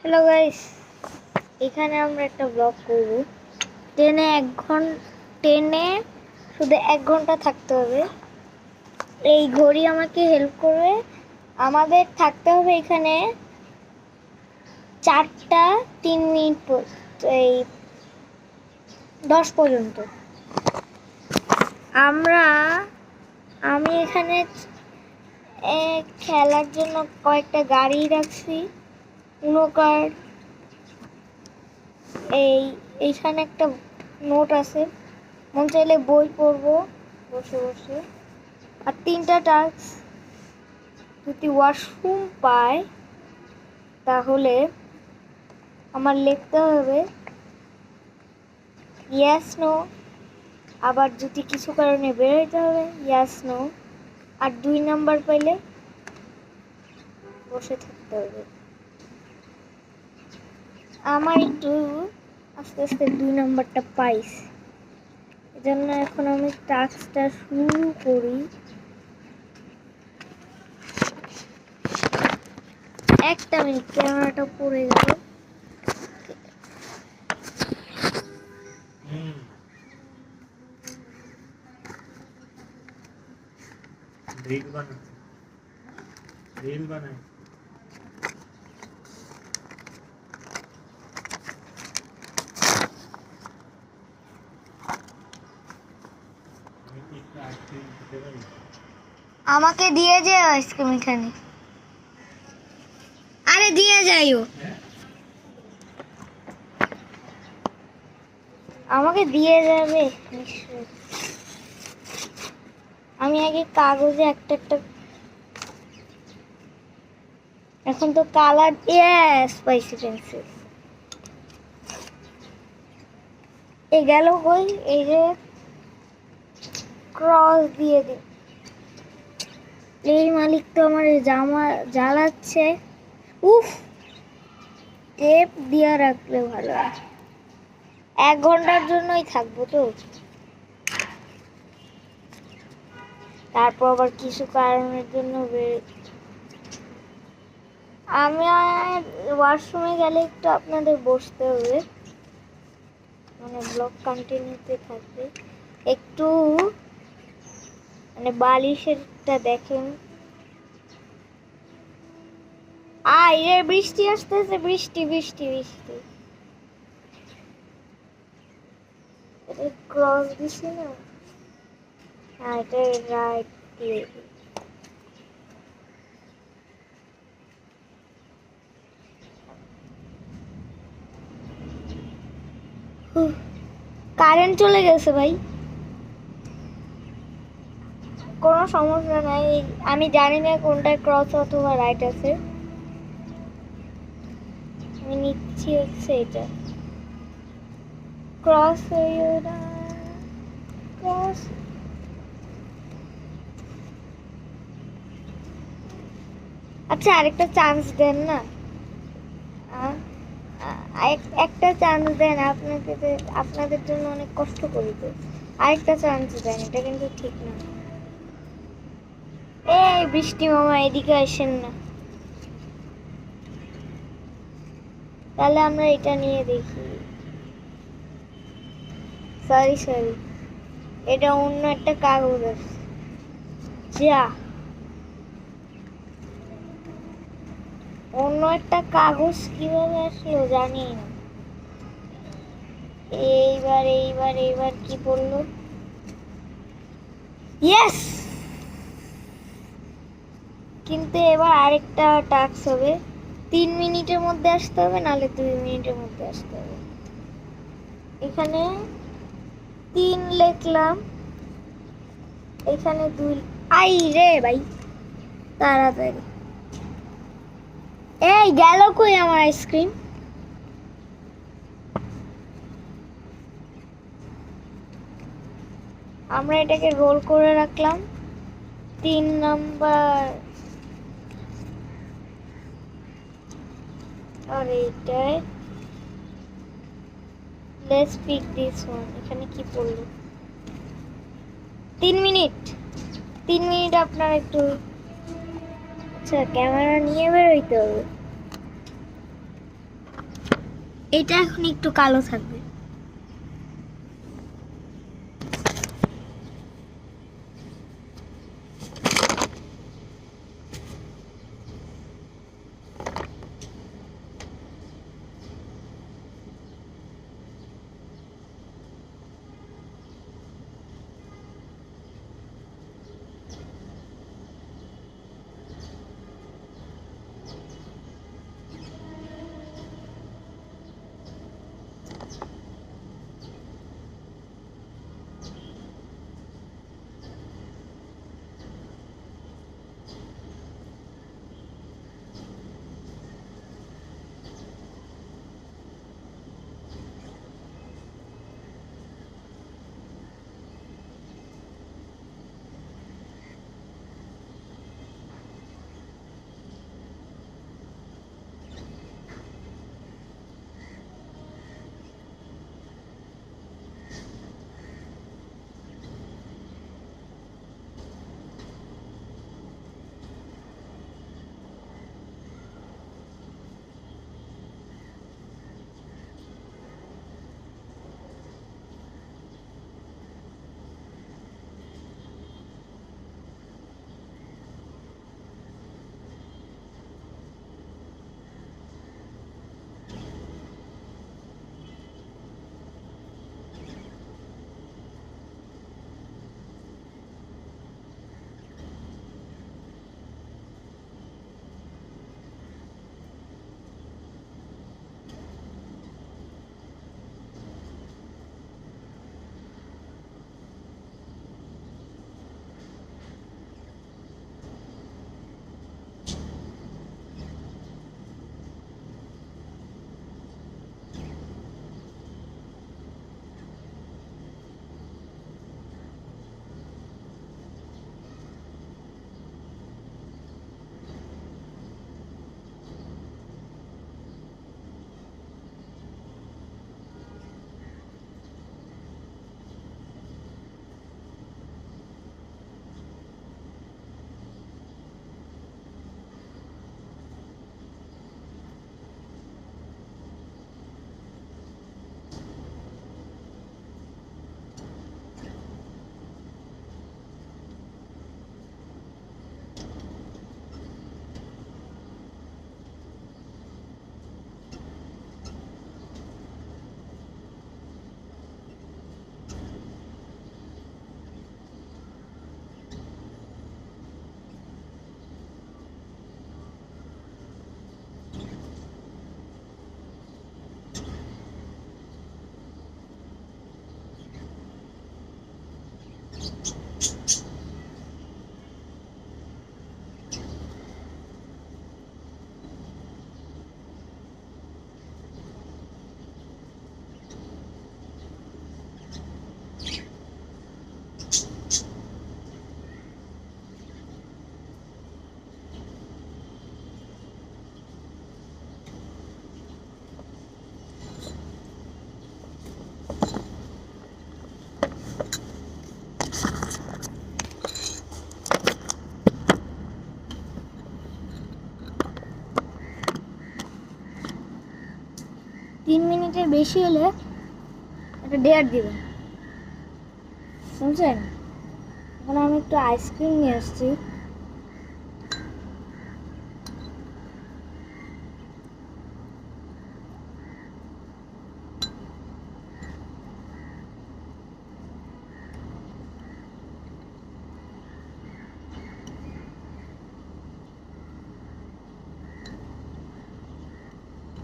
Hello guys, এখানে আমরা একটা ব্লগ করব। ট্রেনে শুধু 1 ঘন্টা থাকতে হবে। এই ঘড়ি আমাকে হেল্প করবে। আমাদের থাকতে হবে এখানে 4টা 3 মিনিট এই 10 পর্যন্ত। আমি এখানে খেলার জন্য কয়েকটা গাড়ি রাখছি। উনো কার্ড, এইখানে একটা নোট আছে, মন চাইলে বই পড়বো বসে বসে। আর 3টা টাস্ক, যদি ওয়াশরুম পাই তাহলে আমার লিখতে হবে ইয়েস নো, আবার যদি কিছু কারণে বেরোতে হবে ইয়েস নো, আর 2 নাম্বার পাইলে বসে থাকতে হবে। আমার একটু আস্তে আস্তে 2 নাম্বারটা পাইছি, এজন্য এখন আমি টাস্কটা শুরু করি। একটা মিনিট, ক্যামেরাটা পড়ে গেল। रील बनाए আমাকে দিয়ে যাও আইসক্রিম এখানে। আরে দিয়ে যাইও, আমাকে দিয়ে যাবে নিশ্চয়ই। আমি আগে কাগজে একটা একটা, এখন তো কালার, ইয়েস পাইছি পেন্সিল। এই গেল কই, এই যে ক্রস দিয়ে দিই। এই মালিক তো আমার জামা জ্বালাচ্ছে। উফ, টেপ দিয়ে রাখলে ভালো। 1 ঘন্টার জন্যই থাকবো তো, তারপর আবার কিছু কারণের জন্য আমি ওয়াশরুমে গেলে একটু আপনাদের বসতে হবে, মানে ব্লগ কন্টিনিউতে থাকবে। একটু মানে বালিশেরটা দেখেন। রে বৃষ্টি আসতেছে, বৃষ্টি বৃষ্টি বৃষ্টি। এটা ক্রস দিছি না, হ্যাঁ এটা রাইট দিয়ে দিই। কারেন্ট চলে গেছে ভাই, কোনো সমস্যা নাই। আমি জানি না কোনটা ক্রস অথবা রাইট আছে, আমি নিচ্ছি হচ্ছে এটা ক্রস। ক্রস আচ্ছা, আরেকটা চান্স দেন না, একটা চান্স দেন। আপনাদের জন্য অনেক কষ্ট করি তো, আরেকটা চান্স দেন, এটা কিন্তু ঠিক না। এই বৃষ্টি মামা এদিকে আসেন না, তাহলে আমরা এটা নিয়ে দেখি। সরি, এটা অন্য একটা কাগজ আছে। যা, অন্য একটা কাগজ কিভাবে আসলো জানি না। এইবার কি বললো? ইয়েস, কিন্তু এবার আরেকটা টাস্ক হবে। 3 মিনিটের মধ্যে আসতে হবে, নাহলে 2 মিনিটের মধ্যে আসতে হবে। এখানে 3 লিখলাম, এখানে 2। আই রে ভাই, তাড়াতাড়ি। এই গেল কই আমার আইসক্রিম? আমরা এটাকে রোল করে রাখলাম। 3 নাম্বার, আর এইটাই লেটস পিক দিস ওয়ান। এখানে কি পড়লো? 3 মিনিট। আপনার একটু, আচ্ছা ক্যামেরা নিয়ে বেরোইতে হবে। এটা এখন একটু কালো থাকবে। তিন মিনিটের বেশি হলে একটা ডেয়ার দিবেন, শুনছেন? এখন আমি একটু আইসক্রিম নিয়ে আসছি।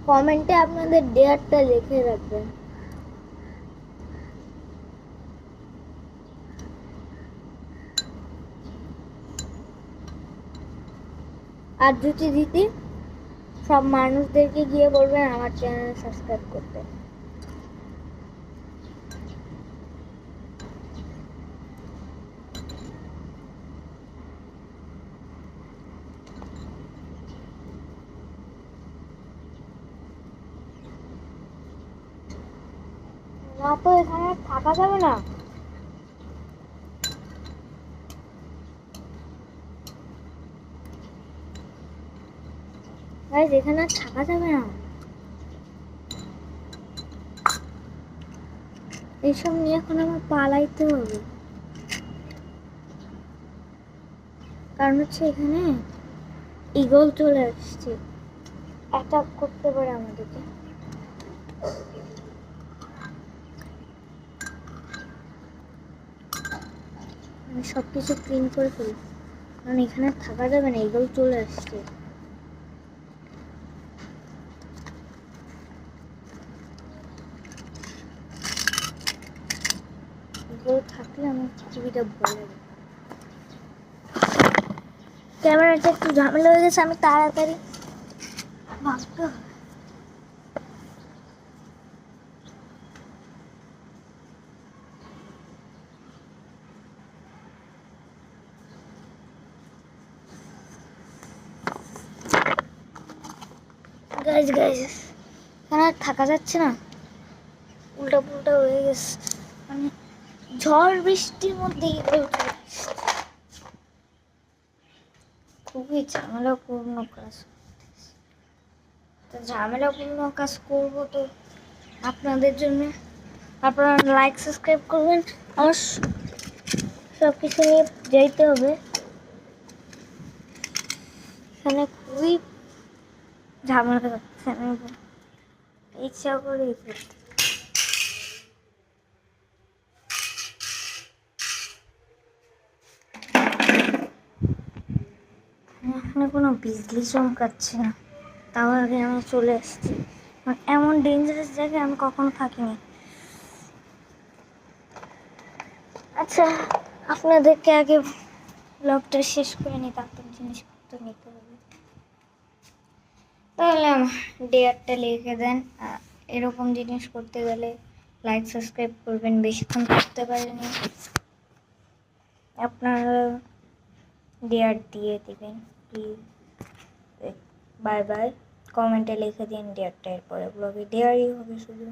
কমেন্টে আপনাদের ডেয়ারটা লিখে রাখবেন। আর যদি দিদি সব মানুষদেরকে গিয়ে বলবেন আমার চ্যানেল সাবস্ক্রাইব করতে। না তো এখানে থাকা যাবে না। গাইস এখানে আর থাকা যাবে না। এইসব নিয়ে এখন আমার পালাইতে হবে, কারণ হচ্ছে এখানে ঈগল চলে আসছে, অ্যাটাক করতে পারে আমাদেরকে। আমি সব কিছু ক্লিন করে ফেলি, কারণ এখানে আর থাকা যাবে না, ঈগল চলে আসছে। ঈগল থাকলে আমার পৃথিবীটা ভালো লাগে। ক্যামেরাটা একটু ঝামেলা হয়ে গেছে, আমি তাড়াতাড়ি ভাবতে হবে। গাইজ গাইজ, এখানে আর থাকা যাচ্ছে না, উল্টা পুল্টা হয়ে গেছে, মানে ঝড় বৃষ্টির মধ্যে ঈগল চলে আসছে। খুবই ঝামেলাপূর্ণ কাজ। তো ঝামেলাপূর্ণ কাজ করবো তো আপনাদের জন্য, আপনারা লাইক সাবস্ক্রাইব করবেন। আমার সব কিছু নিয়ে যেতে হবে, এখানে খুবই ঝামেলা যাচ্ছে, আমি ইচ্ছা করে করতে। এখানে কোনো বিজলি চমকাচ্ছে না, তাও আগে আমি চলে এসেছি। এমন ডেঞ্জারাস জায়গায় আমি কখনো থাকিনি। আচ্ছা, আপনাদেরকে আগে ব্লগটা শেষ করে নিই, তারপর জিনিসপত্র নিতে হবে। তাহলে আমার ডেয়ারটা লিখে দেন। এরকম জিনিস করতে গেলে লাইক সাবস্ক্রাইব করবেন, বেশিক্ষণ করতে পারেনি আপনারা ডেয়ার দিয়ে দিবেন প্লিজ। বাই বাই, কমেন্টে লিখে দিন ডেয়ারটা, এরপরে ব্লগে ডেয়ারই হবে শুধু।